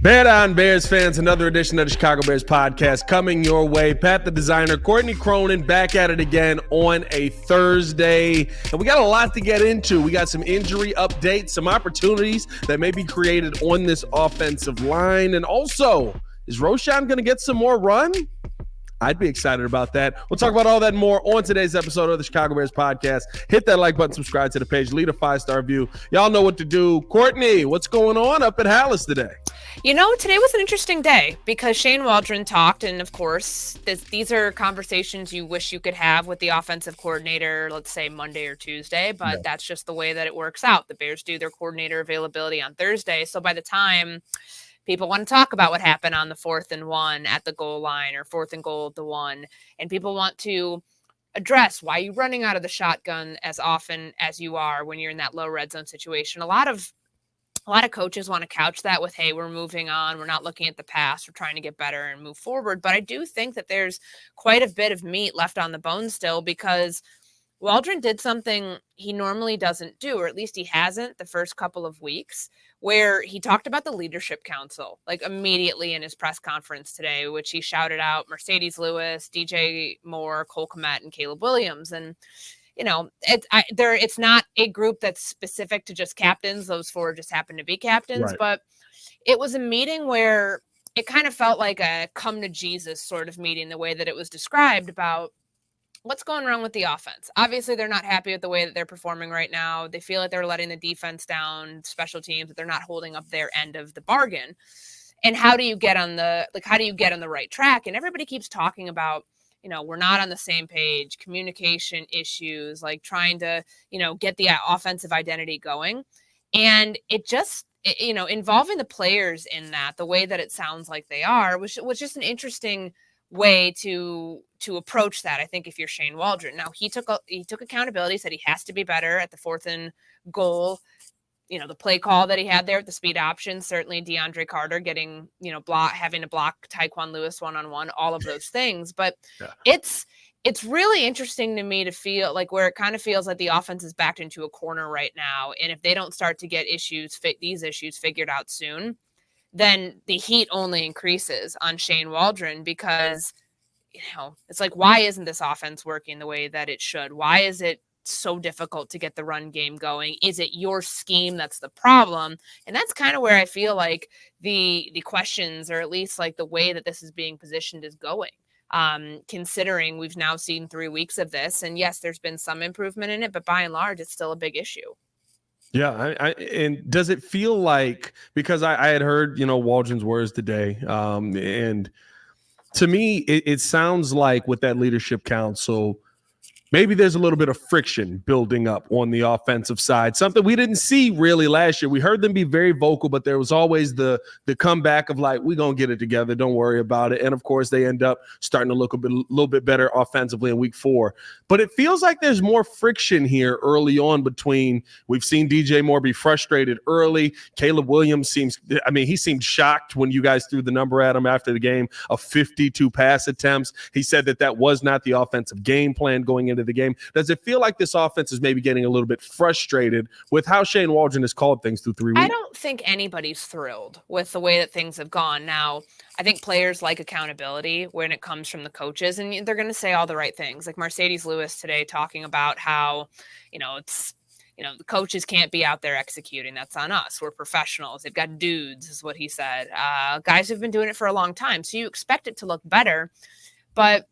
Bear down, Bears fans. Another edition of the Chicago Bears podcast coming your way. Pat the designer, Courtney Cronin back at it again on a Thursday. And we got a lot to get into. We got some injury updates, some opportunities that may be created on this offensive line. And also, is Roschon going to get some more run? I'd be excited about that. We'll talk about all that and more on today's episode of the Chicago Bears podcast. Hit that like button, subscribe to the page, leave a 5-star review. Y'all know what to do. Courtney, what's going on up at Hallis today? You know, today was an interesting day because Shane Waldron talked, and of course, these are conversations you wish you could have with the offensive coordinator, let's say Monday or Tuesday, but that's just the way that it works out. The Bears do their coordinator availability on Thursday, so by the time people want to talk about what happened on the 4th and 1 at the goal line or 4th and goal at the 1, and people want to address why you're running out of the shotgun as often as you are when you're in that low red zone situation. A lot of coaches want to couch that with, hey, we're moving on. We're not looking at the past. We're trying to get better and move forward. But I do think that there's quite a bit of meat left on the bone still because Waldron did something he normally doesn't do, or at least he hasn't the first couple of weeks, where he talked about the leadership council, like immediately in his press conference today, which he shouted out Mercedes Lewis, DJ Moore, Cole Kmet, and Caleb Williams. And you know, it's not a group that's specific to just captains. Those four just happen to be captains, right. But it was a meeting where it kind of felt like a come to Jesus sort of meeting, the way that it was described about what's going wrong with the offense. Obviously, they're not happy with the way that they're performing right now. They feel like they're letting the defense down, special teams, that they're not holding up their end of the bargain. And how do you get on the right track? And everybody keeps talking about, you know, we're not on the same page, communication issues, like trying to, you know, get the offensive identity going. And it just, you know, involving the players in that, the way that it sounds like they are, was just an interesting way to approach that. I think if you're Shane Waldron, now he took accountability, said he has to be better at the 4th and goal. You know, the play call that he had there with the speed option, certainly DeAndre Carter getting, you know, having to block Tyquan Lewis one-on-one, all of those things. But it's really interesting to me to feel like where it kind of feels like the offense is backed into a corner right now. And if they don't start to get these issues figured out soon, then the heat only increases on Shane Waldron because, you know, it's like, why isn't this offense working the way that it should? Why is it so difficult to get the run game going? Is it your scheme that's the problem? And that's kind of where I feel like the questions, or at least like the way that this is being positioned, is going. Considering we've now seen 3 weeks of this, and yes, there's been some improvement in it, but by and large, it's still a big issue. Yeah, and does it feel like, because I had heard, you know, Waldron's words today, and to me, it sounds like with that leadership council, maybe there's a little bit of friction building up on the offensive side, something we didn't see really last year. We heard them be very vocal, but there was always the comeback of like, we're going to get it together, don't worry about it. And of course, they end up starting to look a little bit better offensively in week 4. But it feels like there's more friction here early on between, we've seen DJ Moore be frustrated early. Caleb Williams he seemed shocked when you guys threw the number at him after the game of 52 pass attempts. He said that was not the offensive game plan going into the game. Does it feel like this offense is maybe getting a little bit frustrated with how Shane Waldron has called things through 3 weeks? I don't think anybody's thrilled with the way that things have gone. Now, I think players like accountability when it comes from the coaches, and they're going to say all the right things. Like Mercedes Lewis today talking about how, the coaches can't be out there executing. That's on us. We're professionals. They've got dudes, is what he said. Guys who've been doing it for a long time. So you expect it to look better, but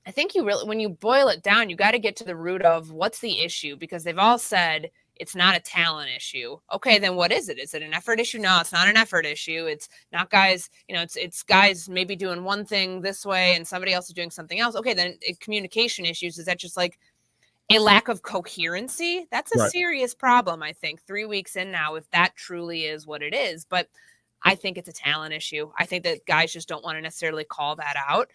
I think when you boil it down, you got to get to the root of what's the issue, because they've all said it's not a talent issue. Okay, then what is it? Is it an effort issue? No, it's not an effort issue. It's not guys, it's guys maybe doing one thing this way and somebody else is doing something else. Okay, then communication issues. Is that just like a lack of coherency? That's a serious problem, I think, 3 weeks in now, if that truly is what it is. But I think it's a talent issue. I think that guys just don't want to necessarily call that out.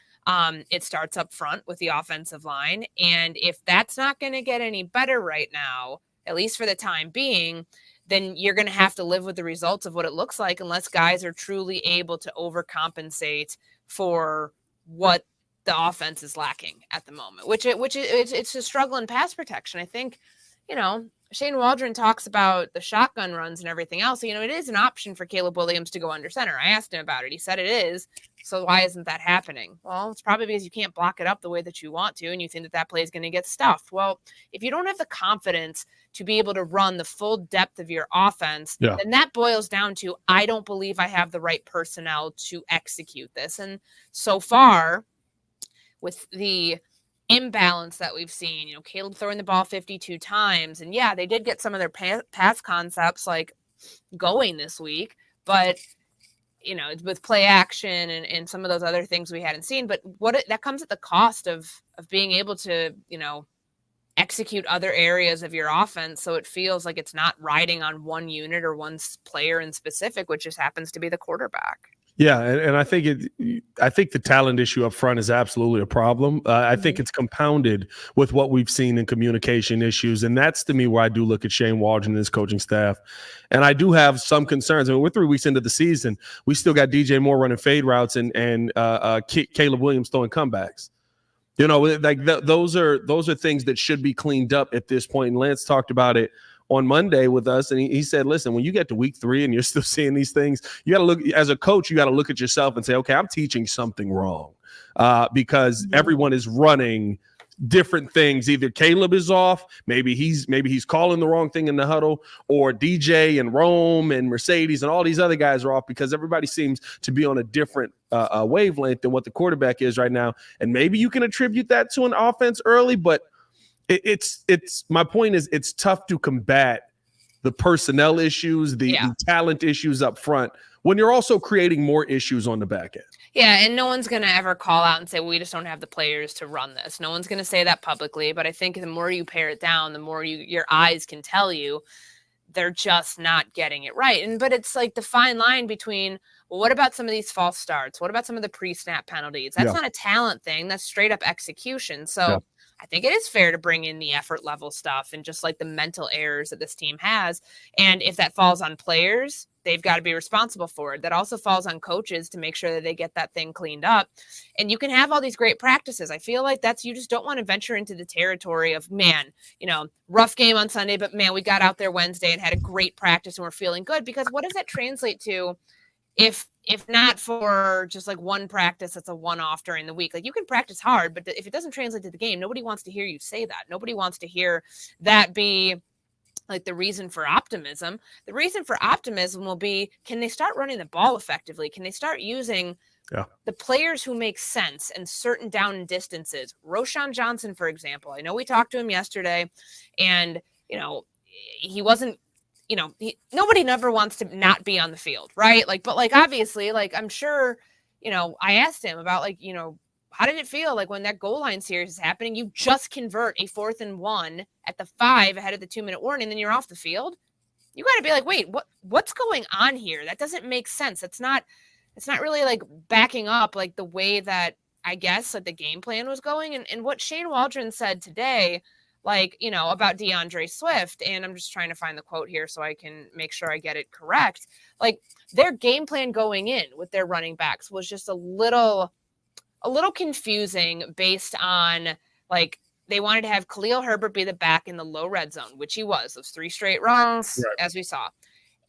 It starts up front with the offensive line. And if that's not going to get any better right now, at least for the time being, then you're going to have to live with the results of what it looks like, unless guys are truly able to overcompensate for what the offense is lacking at the moment, which it's a struggle in pass protection. I think, Shane Waldron talks about the shotgun runs and everything else. You know, it is an option for Caleb Williams to go under center. I asked him about it. He said it is. So why isn't that happening? Well, it's probably because you can't block it up the way that you want to, and you think that play is going to get stuffed. Well, if you don't have the confidence to be able to run the full depth of your offense, then that boils down to, I don't believe I have the right personnel to execute this. And so far, with the imbalance that we've seen, you know, Caleb throwing the ball 52 times, and they did get some of their pass concepts like going this week, but you know, with play action and some of those other things we hadn't seen, but that comes at the cost of being able to, you know, execute other areas of your offense. So it feels like it's not riding on one unit or one player in specific, which just happens to be the quarterback. Yeah, and I think the talent issue up front is absolutely a problem. I think it's compounded with what we've seen in communication issues, and that's to me where I do look at Shane Waldron and his coaching staff, and I do have some concerns. I mean, we're 3 weeks into the season. We still got DJ Moore running fade routes and Caleb Williams throwing comebacks. You know, like those are things that should be cleaned up at this point. And Lance talked about it on Monday with us, and he said, listen, when you get to week 3 and you're still seeing these things, you got to look, as a coach, you got to look at yourself and say, okay, I'm teaching something wrong, because everyone is running different things. Either Caleb is off, maybe he's calling the wrong thing in the huddle, or DJ and Rome and Mercedes and all these other guys are off because everybody seems to be on a different wavelength than what the quarterback is right now. And maybe you can attribute that to an offense early, but it's my point is it's tough to combat the personnel issues, the talent issues up front when you're also creating more issues on the back end. Yeah, and no one's going to ever call out and say, well, we just don't have the players to run this. No one's going to say that publicly, but I think the more you pare it down, the more your eyes can tell you they're just not getting it right. But it's like the fine line between, well, what about some of these false starts? What about some of the pre-snap penalties? That's not a talent thing. That's straight up execution. So I think it is fair to bring in the effort level stuff and just like the mental errors that this team has. And if that falls on players, they've got to be responsible for it. That also falls on coaches to make sure that they get that thing cleaned up. And you can have all these great practices. I feel like you just don't want to venture into the territory of, man, you know, rough game on Sunday, but man, we got out there Wednesday and had a great practice and we're feeling good. Because what does that translate to if not for just like one practice that's a one-off during the week? Like, you can practice hard, but if it doesn't translate to the game, nobody wants to hear you say that. Nobody wants to hear that be like the reason for optimism. The reason for optimism will be, can they start running the ball effectively? Can they start using the players who make sense and certain down and distances? Roschon Johnson, for example, I know we talked to him yesterday, and, you know, he wasn't, you know, nobody never wants to not be on the field, right? Like, but like, obviously, like, I'm sure, you know, I asked him about, like, you know, how did it feel like when that goal line series is happening, you just convert a 4th and 1 at the 5 ahead of the 2-minute warning, and then you're off the field? You got to be like, wait, what's going on here? That doesn't make sense. It's not really like backing up like the way that I guess like the game plan was going. And what Shane Waldron said today, like, you know, about DeAndre Swift, and I'm just trying to find the quote here so I can make sure I get it correct. Like, their game plan going in with their running backs was just a little confusing based on, like, they wanted to have Khalil Herbert be the back in the low red zone, which he was, those 3 straight runs, as we saw.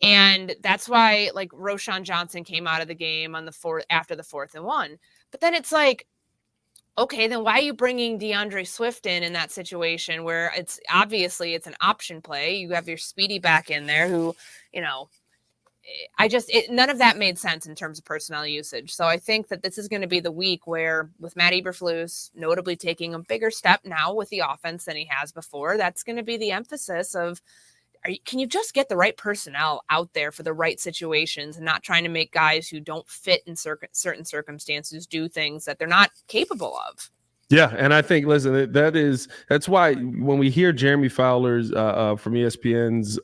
And that's why, like, Roschon Johnson came out of the game on after the 4th and 1. But then it's like, okay, then why are you bringing DeAndre Swift in that situation where it's obviously it's an option play? You have your speedy back in there who, you know, none of that made sense in terms of personnel usage. So I think that this is going to be the week where, with Matt Eberflus notably taking a bigger step now with the offense than he has before, that's going to be the emphasis of, can you just get the right personnel out there for the right situations and not trying to make guys who don't fit in certain circumstances do things that they're not capable of? Yeah, and I think, listen, that's why when we hear Jeremy Fowler's from ESPN's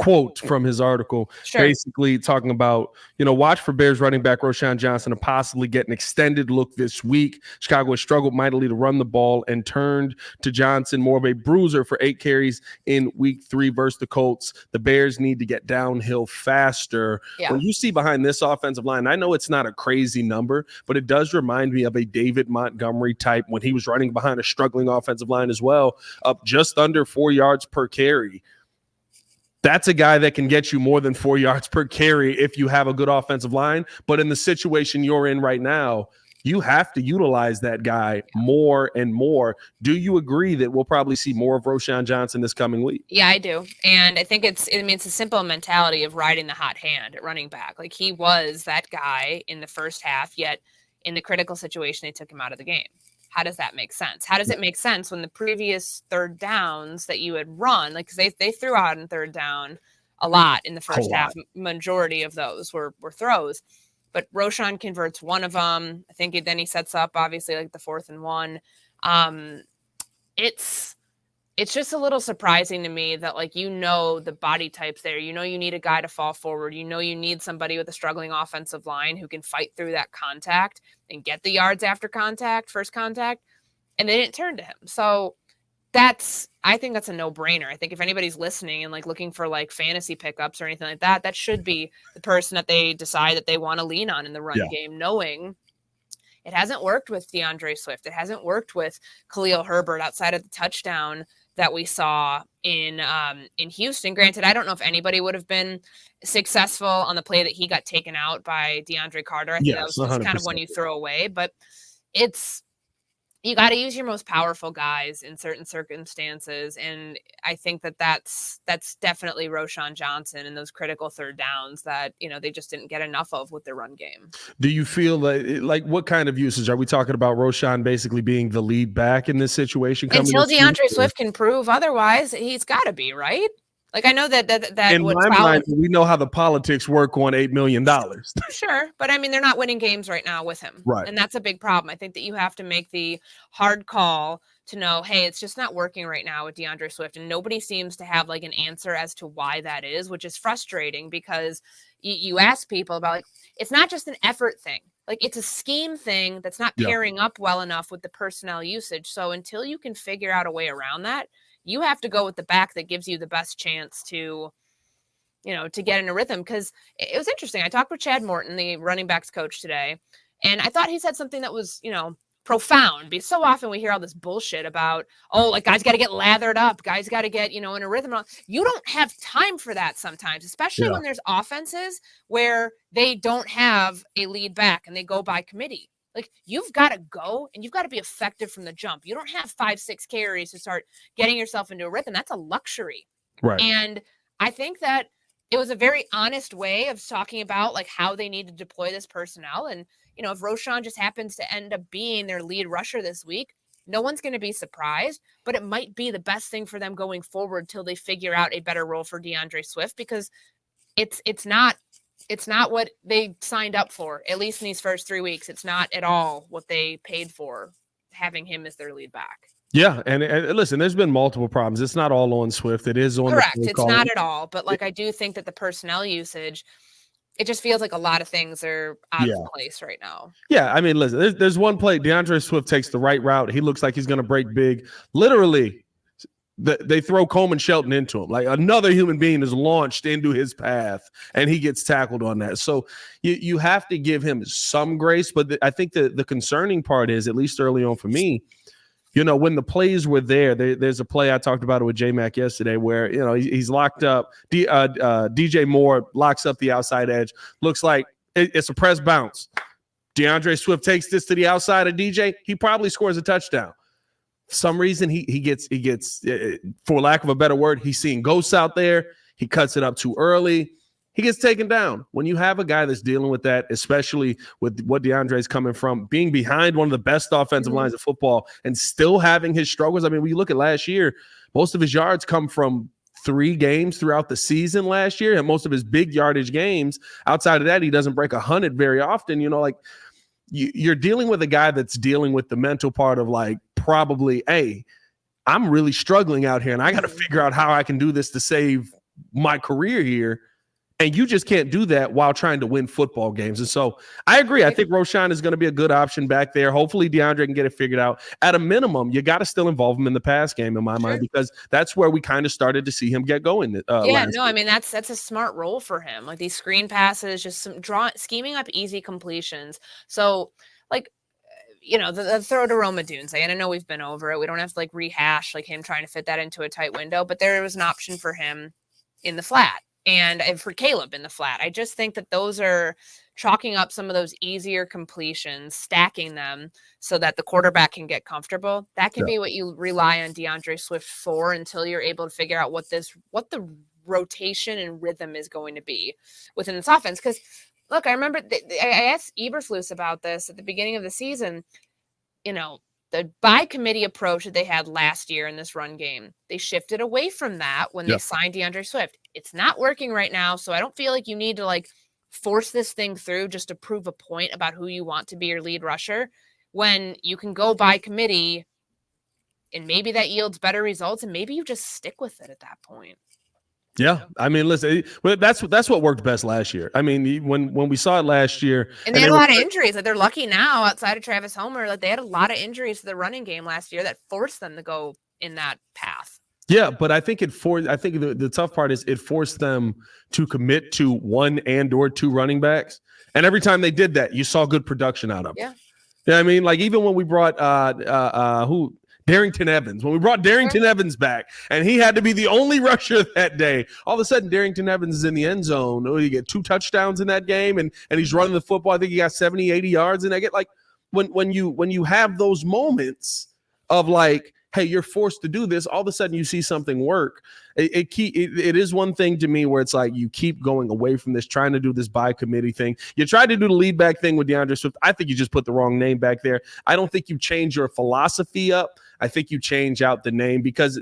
quote from his article, basically talking about, watch for Bears running back Roschon Johnson to possibly get an extended look this week. Chicago has struggled mightily to run the ball and turned to Johnson more of a bruiser for 8 carries in week 3 versus the Colts. The Bears need to get downhill faster. Yeah. When you see behind this offensive line, I know it's not a crazy number, but it does remind me of a David Montgomery type when he was running behind a struggling offensive line as well, up just under 4 yards per carry. That's a guy that can get you more than 4 yards per carry if you have a good offensive line. But in the situation you're in right now, you have to utilize that guy more and more. Do you agree that we'll probably see more of Roschon Johnson this coming week? Yeah, I do. And I think it's a simple mentality of riding the hot hand at running back. Like, he was that guy in the first half, yet in the critical situation, they took him out of the game. How does that make sense? How does it make sense when the previous third downs that you had run, like, because they threw out in third down a lot in the first half, majority of those were throws, but Roschon converts one of them. I think then he sets up, obviously, like the 4th and 1. It's just a little surprising to me that, like, the body types there, you need a guy to fall forward. You need somebody with a struggling offensive line who can fight through that contact and get the yards after first contact, and they didn't turn to him. So I think that's a no-brainer. I think if anybody's listening and, like, looking for, like, fantasy pickups or anything like that, that should be the person that they decide that they want to lean on in the run game, knowing it hasn't worked with DeAndre Swift. It hasn't worked with Khalil Herbert outside of the touchdown that we saw in Houston. Granted, I don't know if anybody would have been successful on the play that he got taken out by DeAndre Carter. I think that was just kind of one you throw away, but you got to use your most powerful guys in certain circumstances. And I think that's definitely Roschon Johnson and those critical third downs that, they just didn't get enough of with their run game. Do you feel like what kind of usage are we talking about? Roschon basically being the lead back in this situation? Until DeAndre Swift can prove otherwise, he's got to be, right? Like, I know that in my mind, we know how the politics work on $8 million. Sure. But they're not winning games right now with him. Right. And that's a big problem. I think that you have to make the hard call to know, hey, it's just not working right now with DeAndre Swift. And nobody seems to have, like, an answer as to why that is, which is frustrating because you ask people about, like, it's not just an effort thing. Like, it's a scheme thing that's not pairing up well enough with the personnel usage. So until you can figure out a way around that, you have to go with the back that gives you the best chance to get in a rhythm. Because it was interesting. I talked with Chad Morton, the running backs coach, today, and I thought he said something that was, profound. Because so often we hear all this bullshit about, like, guys got to get lathered up. Guys got to get, in a rhythm. You don't have time for that sometimes, especially when there's offenses where they don't have a lead back and they go by committee. Like, you've got to go and you've got to be effective from the jump. You don't have 5-6 carries to start getting yourself into a rhythm. That's a luxury. Right. And I think that it was a very honest way of talking about, like, how they need to deploy this personnel. And, if Roschon just happens to end up being their lead rusher this week, no one's going to be surprised, but it might be the best thing for them going forward till they figure out a better role for DeAndre Swift, because it's not what they signed up for, at least in these first 3 weeks. It's not at all what they paid for, having him as their lead back. Yeah, and listen, there's been multiple problems. It's not all on Swift. It is on correct. It's not at all, but, like, I do think that the personnel usage, it just feels like a lot of things are out of place right now. Yeah, listen, there's one play. DeAndre Swift takes the right route. He looks like he's going to break big. Literally, they throw Coleman Shelton into him. Like, another human being is launched into his path, and he gets tackled on that. So you have to give him some grace. But I think the concerning part is, at least early on for me, when the plays were there's a play I talked about it with J-Mac yesterday where, he's locked up. DJ Moore locks up the outside edge. Looks like it's a press bounce. DeAndre Swift takes this to the outside of DJ. He probably scores a touchdown. For some reason, he gets, for lack of a better word, he's seeing ghosts out there. He cuts it up too early. He gets taken down. When you have a guy that's dealing with that, especially with what DeAndre is coming from, being behind one of the best offensive lines of football and still having his struggles. When you look at last year, most of his yards come from 3 games throughout the season last year, and most of his big yardage games. Outside of that, he doesn't break 100 very often. You're dealing with a guy that's dealing with the mental part of, like, probably, hey, I'm really struggling out here, and I got to figure out how I can do this to save my career here. And you just can't do that while trying to win football games. And so I agree. I think Roschon is going to be a good option back there. Hopefully DeAndre can get it figured out. At a minimum, you got to still involve him in the pass game in my mind, because that's where we kind of started to see him get going. I mean, that's a smart role for him. Like these screen passes, just scheming up easy completions. So like, the throw to Rome Odunze, and I know we've been over it. We don't have to like rehash like him trying to fit that into a tight window, but there was an option for him in the flat. And for Caleb in the flat. I just think that those are chalking up some of those easier completions, stacking them so that the quarterback can get comfortable. That can be what you rely on DeAndre Swift for until you're able to figure out what the rotation and rhythm is going to be within this offense. Because, look, I remember I asked Eberflus about this at the beginning of the season. The by committee approach that they had last year in this run game, they shifted away from that when they signed DeAndre Swift. It's not working right now, so I don't feel like you need to like force this thing through just to prove a point about who you want to be your lead rusher, when you can go by committee and maybe that yields better results, and maybe you just stick with it at that point. Yeah, I mean, listen, that's what worked best last year. I mean, when we saw it last year, and they had a lot of injuries. Like they're lucky now, outside of Travis Homer, like they had a lot of injuries to the running game last year that forced them to go in that path. Yeah, but I think the tough part is it forced them to commit to one and or two running backs, and every time they did that, you saw good production out of them. Yeah, I mean, like even when we brought Darrington Evans. When we brought Darrington Evans back, and he had to be the only rusher that day, all of a sudden Darrington Evans is in the end zone. Oh, you get 2 touchdowns in that game, and he's running the football. I think he got 70, 80 yards. And I get like when you have those moments of like, hey, you're forced to do this, all of a sudden you see something work. It is one thing to me where it's like you keep going away from this, trying to do this by committee thing. You tried to do the lead back thing with DeAndre Swift. I think you just put the wrong name back there. I don't think you change your philosophy up. I think you change out the name because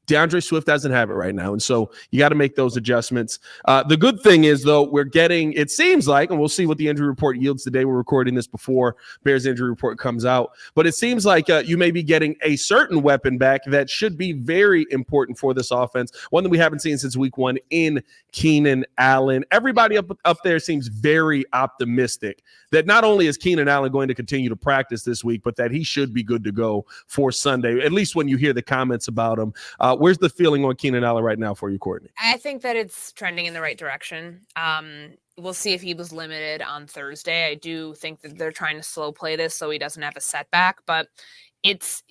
DeAndre Swift doesn't have it right now. And so you got to make those adjustments. The good thing is, though, we're getting, it seems like, and we'll see what the injury report yields today. We're recording this before Bears injury report comes out. But it seems like you may be getting a certain weapon back that should be very important for this offense. One that we haven't seen since week 1 in Keenan Allen. Everybody up there seems very optimistic that not only is Keenan Allen going to continue to practice this week, but that he should be good to go for Sunday, at least when you hear the comments about him. Where's the feeling on Keenan Allen right now for you, Courtney? I think that it's trending in the right direction. We'll see if he was limited on Thursday. I do think that they're trying to slow play this so he doesn't have a setback, but it's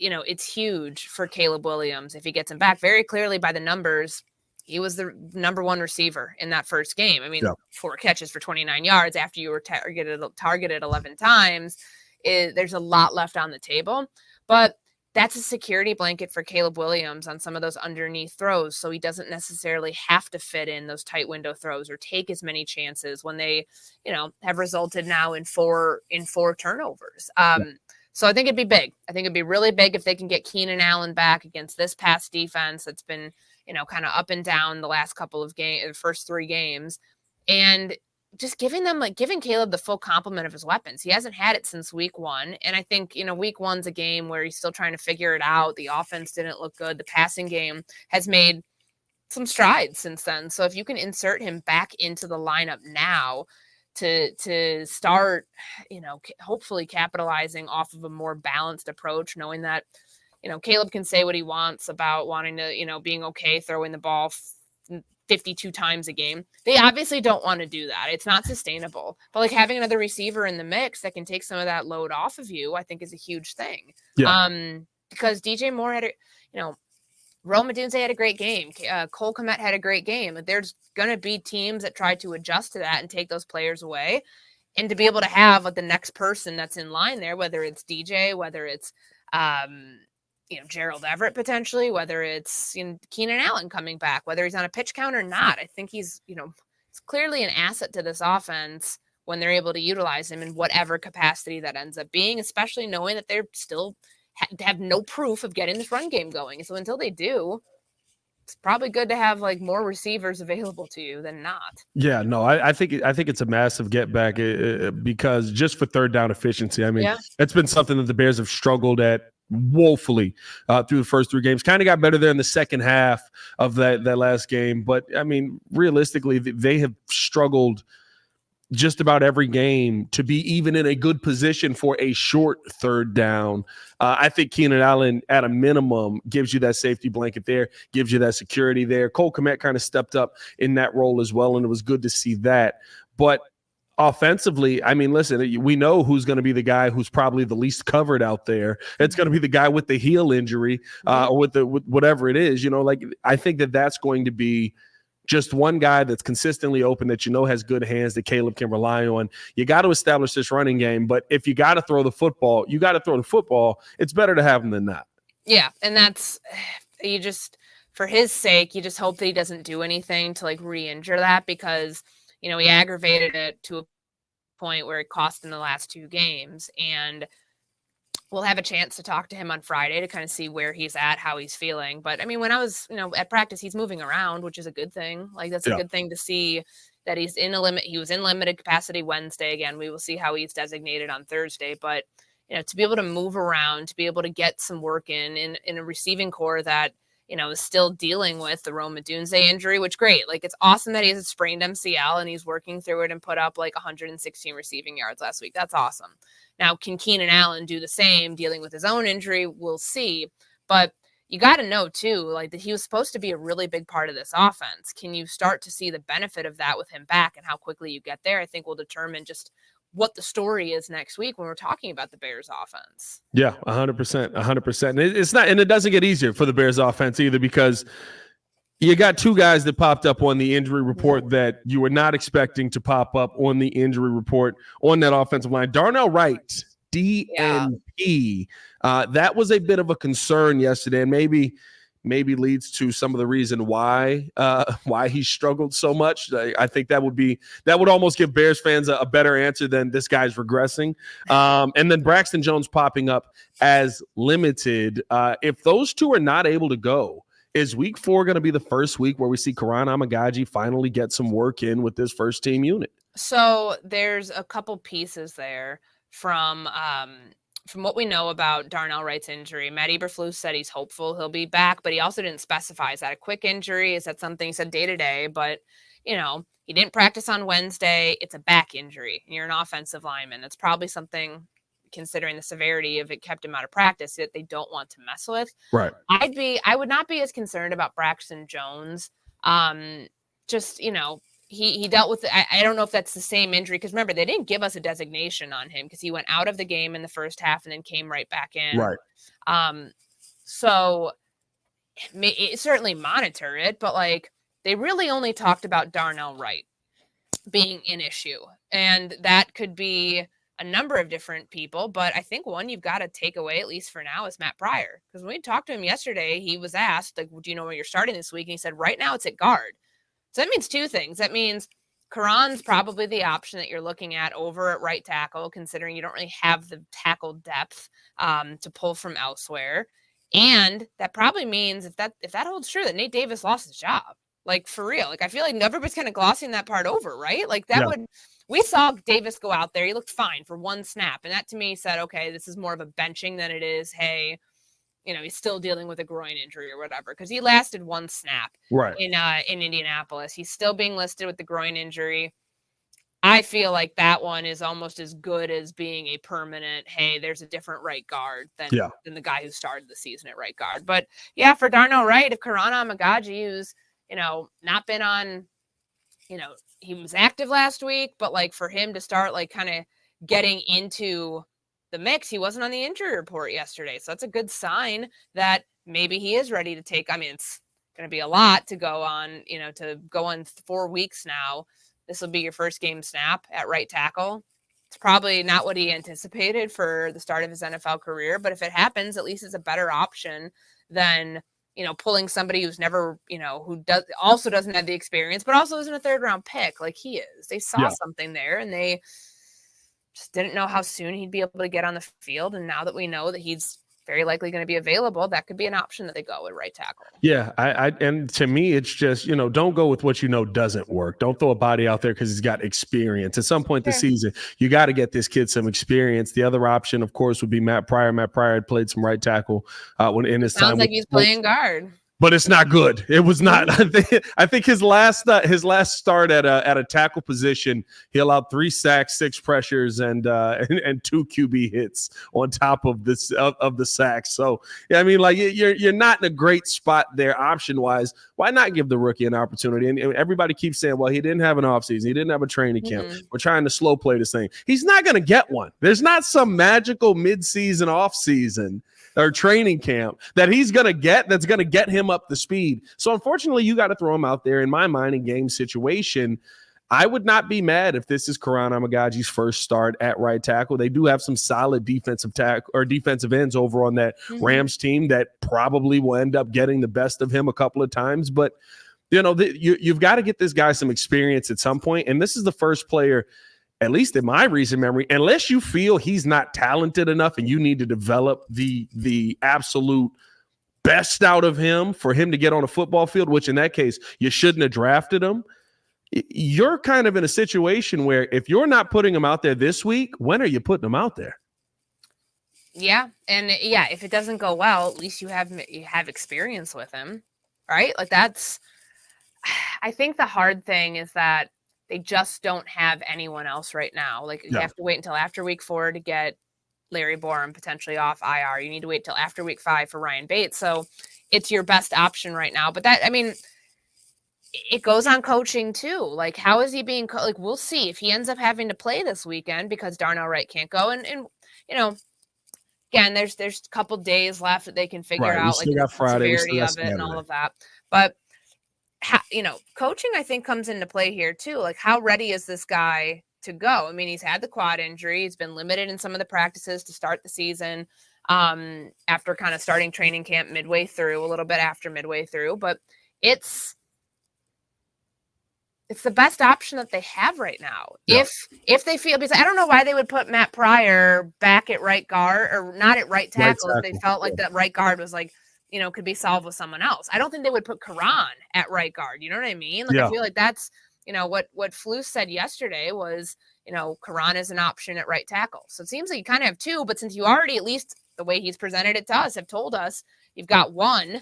huge for Caleb Williams if he gets him back. Very clearly by the numbers, he was the number 1 receiver in that first game. I mean, 4 catches for 29 yards after you were targeted 11 times. There's a lot left on the table, but that's a security blanket for Caleb Williams on some of those underneath throws. So he doesn't necessarily have to fit in those tight window throws or take as many chances when they, have resulted now in four turnovers. So I think it'd be big. I think it'd be really big if they can get Keenan Allen back against this pass defense that's been, kind of up and down the last couple of games, the first 3 games, and just giving Caleb the full complement of his weapons. He hasn't had it since week 1. And I think, week 1's a game where he's still trying to figure it out. The offense didn't look good. The passing game has made some strides since then. So if you can insert him back into the lineup now to start, hopefully capitalizing off of a more balanced approach, knowing that, Caleb can say what he wants about wanting to, being okay throwing the ball 52 times a game. They obviously don't want to do that. It's not sustainable. But like having another receiver in the mix that can take some of that load off of you, I think is a huge thing. Yeah. Because DJ Moore had Rome Odunze had a great game. Cole Kmet had a great game. There's going to be teams that try to adjust to that and take those players away. And to be able to have the next person that's in line there, whether it's DJ, whether it's Gerald Everett potentially, whether it's Keenan Allen coming back, whether he's on a pitch count or not. I think he's, it's clearly an asset to this offense when they're able to utilize him in whatever capacity that ends up being, especially knowing that they're still have no proof of getting this run game going. So until they do, it's probably good to have more receivers available to you than not. Yeah, no, I think it's a massive get back because just for third down efficiency, I mean, it's been something that the Bears have struggled at woefully through the first 3 games. Kind of got better there in the second half of that last game. But, I mean, realistically, they have struggled just about every game to be even in a good position for a short third down. I think Keenan Allen, at a minimum, gives you that safety blanket there, gives you that security there. Cole Kmet kind of stepped up in that role as well, and it was good to see that. But offensively, I mean, listen, we know who's going to be the guy who's probably the least covered out there. It's going to be the guy with the heel injury or with whatever it is. Like, I think that's going to be just one guy that's consistently open that has good hands that Caleb can rely on. You got to establish this running game, but if you got to throw the football, It's better to have him than not. Yeah, and that's you just for his sake, you just hope that he doesn't do anything to like re-injure that because he aggravated it to a point where it cost him the last 2 games, and we'll have a chance to talk to him on Friday to kind of see where he's at, how he's feeling. But I mean, when I was, at practice, he's moving around, which is a good thing. Like that's a good thing to see that he's in a limit. He was in limited capacity Wednesday. Again, we will see how he's designated on Thursday, but to be able to move around, to be able to get some work in a receiving core that, is still dealing with the Rome Odunze injury, which great. Like it's awesome that he has a sprained MCL and he's working through it and put up like 116 receiving yards last week. That's awesome. Now, can Keenan Allen do the same dealing with his own injury? We'll see. But you got to know too, like that he was supposed to be a really big part of this offense. Can you start to see the benefit of that with him back and how quickly you get there? I think will determine just what the story is next week when we're talking about the Bears offense. Yeah, 100%. It's not, and it doesn't get easier for the Bears offense either because you got 2 guys that popped up on the injury report that you were not expecting to pop up on the injury report on that offensive line. Darnell Wright, DNP. That was a bit of a concern yesterday, and maybe leads to some of the reason why he struggled so much. I think that would almost give Bears fans a better answer than this guy's regressing. And then Braxton Jones popping up as limited. If those 2 are not able to go, is week 4 going to be the first week where we see Karan Amagaji finally get some work in with this first team unit? So there's a couple pieces there from what we know about Darnell Wright's injury. Matt Eberflus said he's hopeful he'll be back, but he also didn't specify. Is that a quick injury? Is that something he said day to day? But, he didn't practice on Wednesday. It's a back injury. And you're an offensive lineman. That's probably something, considering the severity of it, kept him out of practice that they don't want to mess with. Right. I would not be as concerned about Braxton Jones. He dealt with I don't know if that's the same injury because remember they didn't give us a designation on him because he went out of the game in the first half and then came right back in. Right. So certainly monitor it, but like they really only talked about Darnell Wright being an issue, and that could be a number of different people, but I think one you've got to take away, at least for now, is Matt Pryor. Because when we talked to him yesterday, he was asked, like, do you know where you're starting this week? And he said, right now it's at guard. So that means 2 things. That means Karan's probably the option that you're looking at over at right tackle, considering you don't really have the tackle depth to pull from elsewhere. And that probably means if that holds true, that Nate Davis lost his job. Like, for real. Like, I feel like everybody's kind of glossing that part over, right? Like, we saw Davis go out there. He looked fine for 1 snap. And that to me said, okay, this is more of a benching than it is, hey, he's still dealing with a groin injury or whatever. Because he lasted 1 snap in Indianapolis. He's still being listed with the groin injury. I feel like that one is almost as good as being a permanent, hey, there's a different right guard than the guy who started the season at right guard. But, yeah, for Darnell Wright, if Karan Amagaji, who's, not been on, he was active last week, but like for him to start like kind of getting into the mix, he wasn't on the injury report yesterday. So that's a good sign that maybe he is ready to take. I mean, it's going to be a lot to go on, to go on 4 weeks now. This will be your first game snap at right tackle. It's probably not what he anticipated for the start of his NFL career, but if it happens, at least it's a better option than pulling somebody who's never, who doesn't have the experience, but also isn't a 3rd round pick like he is. They saw something there and they just didn't know how soon he'd be able to get on the field. And now that we know that he's very likely going to be available, that could be an option that they go with right tackle. Yeah, and to me, it's just, don't go with what doesn't work. Don't throw a body out there because he's got experience. At some point this season, you got to get this kid some experience. The other option, of course, would be Matt Pryor. Matt Pryor had played some right tackle when in his time. Sounds like he's playing guard. But it's not good. It was not. I think his last start at a tackle position, he allowed 3 sacks, 6 pressures, and 2 QB hits on top of this of the sacks. So yeah, I mean, like you're not in a great spot there option wise. Why not give the rookie an opportunity? And everybody keeps saying, well, he didn't have an offseason, he didn't have a training camp. We're trying to slow play this thing. He's not going to get one. There's not some magical midseason offseason or training camp that he's going to get that's going to get him up the speed. So unfortunately, you got to throw him out there. In my mind, in game situation, I would not be mad if this is Karan Amagaji's first start at right tackle. They do have some solid defensive ends over on that Rams team that probably will end up getting the best of him a couple of times. But you've got to get this guy some experience at some point. And this is the first player, at least in my recent memory, unless you feel he's not talented enough and you need to develop the absolute best out of him for him to get on a football field, which in that case, you shouldn't have drafted him. You're kind of in a situation where if you're not putting him out there this week, when are you putting him out there? Yeah. And yeah, if it doesn't go well, at least you have experience with him, right? Like I think the hard thing is that they just don't have anyone else right now. Like you have to wait until after week 4 to get Larry Borum potentially off IR. You need to wait till after week 5 for Ryan Bates. So it's your best option right now. But it goes on coaching too. Like how is he being like, we'll see if he ends up having to play this weekend because Darnell Wright can't go. And again, there's a couple days left that they can figure out like the severity of it and all of that. But coaching, I think, comes into play here too. Like, how ready is this guy to go? I mean, he's had the quad injury. He's been limited in some of the practices to start the season after kind of starting training camp a little bit after midway through. But it's the best option that they have right now. Yeah. If they feel, because I don't know why they would put Matt Pryor back at right guard or not at right tackle if they felt like that right guard was like, could be solved with someone else. I don't think they would put Karan at right guard. You know what I mean? Like, I feel like that's, what Flus said yesterday was, Karan is an option at right tackle. So it seems like you kind of have 2, but since you already, at least the way he's presented it to us, have told us you've got 1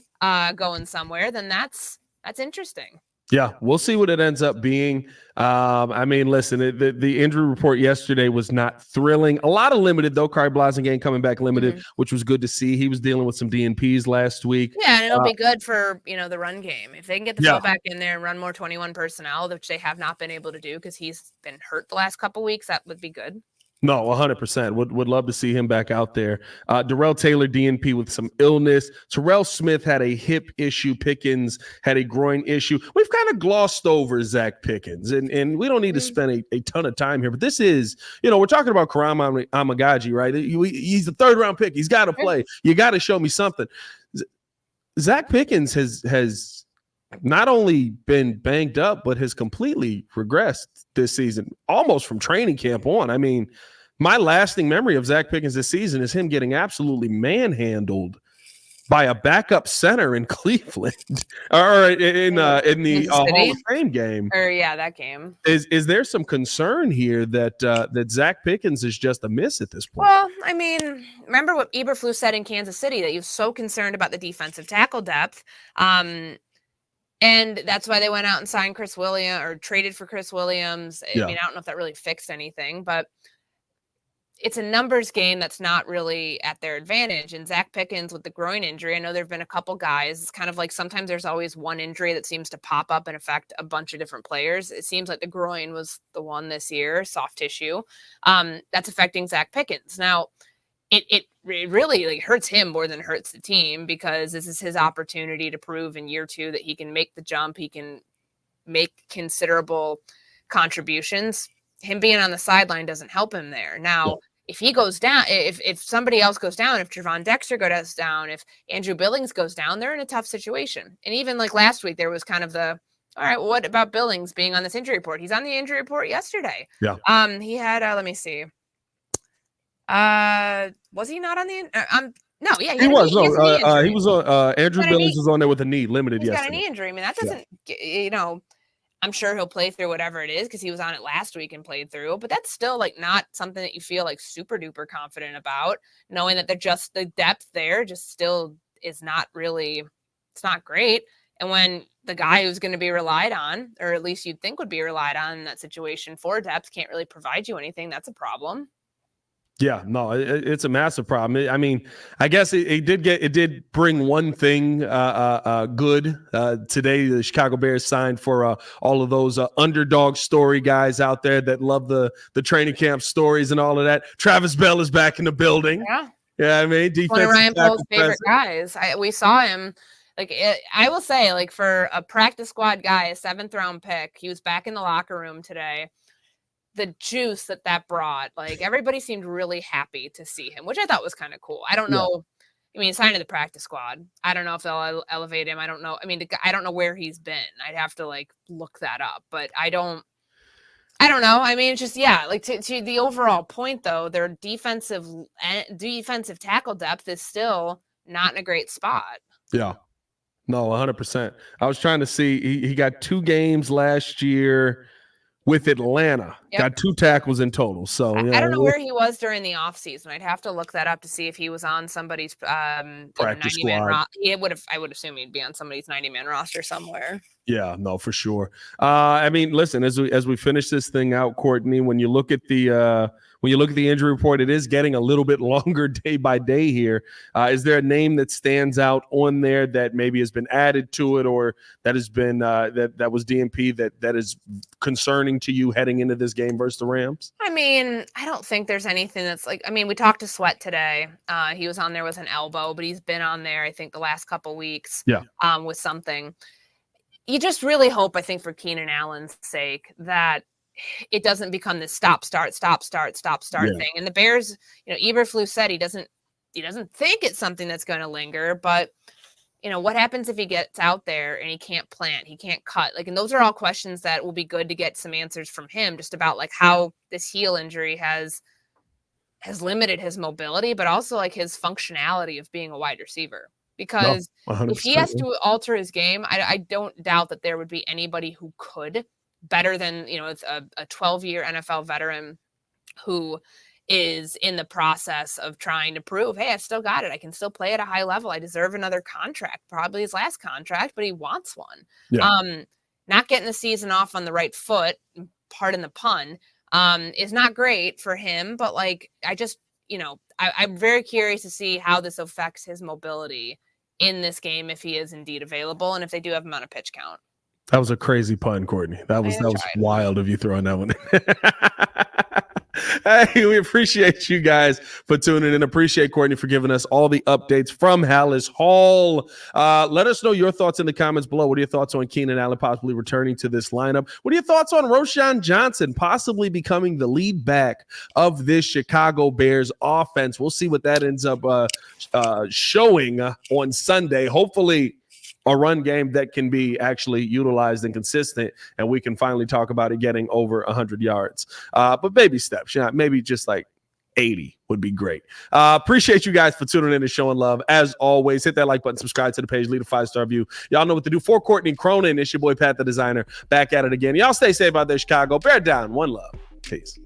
going somewhere, then that's interesting. Yeah, we'll see what it ends up being. Listen, the injury report yesterday was not thrilling. A lot of limited, though. Kari Blasingame coming back limited, which was good to see. He was dealing with some DNPs last week. Yeah, and it'll be good for, the run game. If they can get the fullback in there and run more 21 personnel, which they have not been able to do because he's been hurt the last couple weeks, that would be good. No, 100%. Would love to see him back out there. Darrell Taylor, DNP with some illness. Terrell Smith had a hip issue. Pickens had a groin issue. We've kind of glossed over Zach Pickens, and we don't need to spend a ton of time here. But this is, we're talking about Karan Amagaji, right? He's the 3rd-round pick. He's got to play. You got to show me something. Zach Pickens has not only been banged up, but has completely regressed this season, almost from training camp on. I mean, my lasting memory of Zach Pickens this season is him getting absolutely manhandled by a backup center in Cleveland or in the Hall of Fame game. That game. Is there some concern here that Zach Pickens is just a miss at this point? Well, I mean, remember what Eberflus said in Kansas City, that he was so concerned about the defensive tackle depth. And that's why they went out and signed Chris Williams or traded for Chris Williams. I mean, I don't know if that really fixed anything, but it's a numbers game that's not really at their advantage. And Zach Pickens with the groin injury, I know there have been a couple guys. It's kind of like sometimes there's always one injury that seems to pop up and affect a bunch of different players. It seems like the groin was the one this year, soft tissue, that's affecting Zach Pickens. Now, it really hurts him more than it hurts the team, because this is his opportunity to prove in year 2 that he can make the jump. He can make considerable contributions. Him being on the sideline doesn't help him there. Now, if he goes down, if somebody else goes down, if Javon Dexter goes down, if Andrew Billings goes down, they're in a tough situation. And even like last week, there was kind of all right, well, what about Billings being on this injury report? He's on the injury report yesterday. Yeah. He had, let me see. Was he not on the? No, yeah, he was. he has a knee injury. He was on. Andrew Billings was on there with a knee, limited He's yesterday. got a knee injury. I mean, that doesn't, I'm sure he'll play through whatever it is because he was on it last week and played through. But that's still like not something that you feel like super duper confident about, knowing that the depth there just still is not really, it's not great. And when the guy who's going to be relied on, or at least you'd think would be relied on in that situation for depth, can't really provide you anything, that's a problem. Yeah, no, it's a massive problem. I mean, I guess it did bring one thing good today. The Chicago Bears signed for all of those underdog story guys out there that love the training camp stories and all of that. Travis Bell is back in the building. Yeah, I mean, one of Ryan Pohl's favorite guys. We saw him. I will say, like, for a practice squad guy, a 7th round pick, he was back in the locker room today. The juice that brought, like, everybody seemed really happy to see him, which I thought was kind of cool. I don't know. I mean, signed to the practice squad. I don't know if they'll elevate him. I don't know. I mean, I don't know where he's been. I'd have to like look that up, but I don't know. I mean, it's just, like to the overall point though, their defensive tackle depth is still not in a great spot. Yeah. No, 100%. I was trying to see, he got 2 games last year with Atlanta. Got 2 tackles in total. So I don't know where he was during the offseason. I'd have to look that up to see if he was on somebody's practice 90-man roster. I would assume he'd be on somebody's 90-man roster somewhere. Yeah, no, for sure. I mean, listen, as we finish this thing out, Courtney, when you look at the injury report, it is getting a little bit longer day by day here. Is there a name that stands out on there that maybe has been added to it, or that has been that was DNP that is concerning to you heading into this game versus the Rams? I mean, I don't think there's anything that's like. I mean, we talked to Sweat today. He was on there with an elbow, but he's been on there, I think, the last couple weeks. With something. You just really hope, I think, for Keenan Allen's sake, that it doesn't become this stop, start thing. And the Bears, Eberflus said he doesn't think it's something that's going to linger. But, what happens if he gets out there and he can't plant, he can't cut? Like, and those are all questions that will be good to get some answers from him, just about like how this heel injury has limited his mobility, but also like his functionality of being a wide receiver. Because if he has to alter his game, I don't doubt that there would be anybody who could better than, it's a 12-year NFL veteran who is in the process of trying to prove, hey, I still got it. I can still play at a high level. I deserve another contract, probably his last contract, but he wants one. Not getting the season off on the right foot, pardon the pun, is not great for him. But like, I'm very curious to see how this affects his mobility in this game, if he is indeed available, and if they do have him on a pitch count. That was a crazy pun, Courtney. That was wild of you throwing that one in. Hey, we appreciate you guys for tuning in. Appreciate Courtney for giving us all the updates from Hallis Hall. Let us know your thoughts in the comments below. What are your thoughts on Keenan Allen possibly returning to this lineup? What are your thoughts on Roschon Johnson possibly becoming the lead back of this Chicago Bears offense? We'll see what that ends up showing on Sunday. Hopefully a run game that can be actually utilized and consistent, and we can finally talk about it getting over 100 yards. But baby steps, maybe just like 80 would be great. Appreciate you guys for tuning in and showing love. As always, hit that like button, subscribe to the page, leave a 5-star review. Y'all know what to do. For Courtney, Cronin, it's your boy Pat the Designer, back at it again. Y'all stay safe out there, Chicago. Bear down. One love. Peace.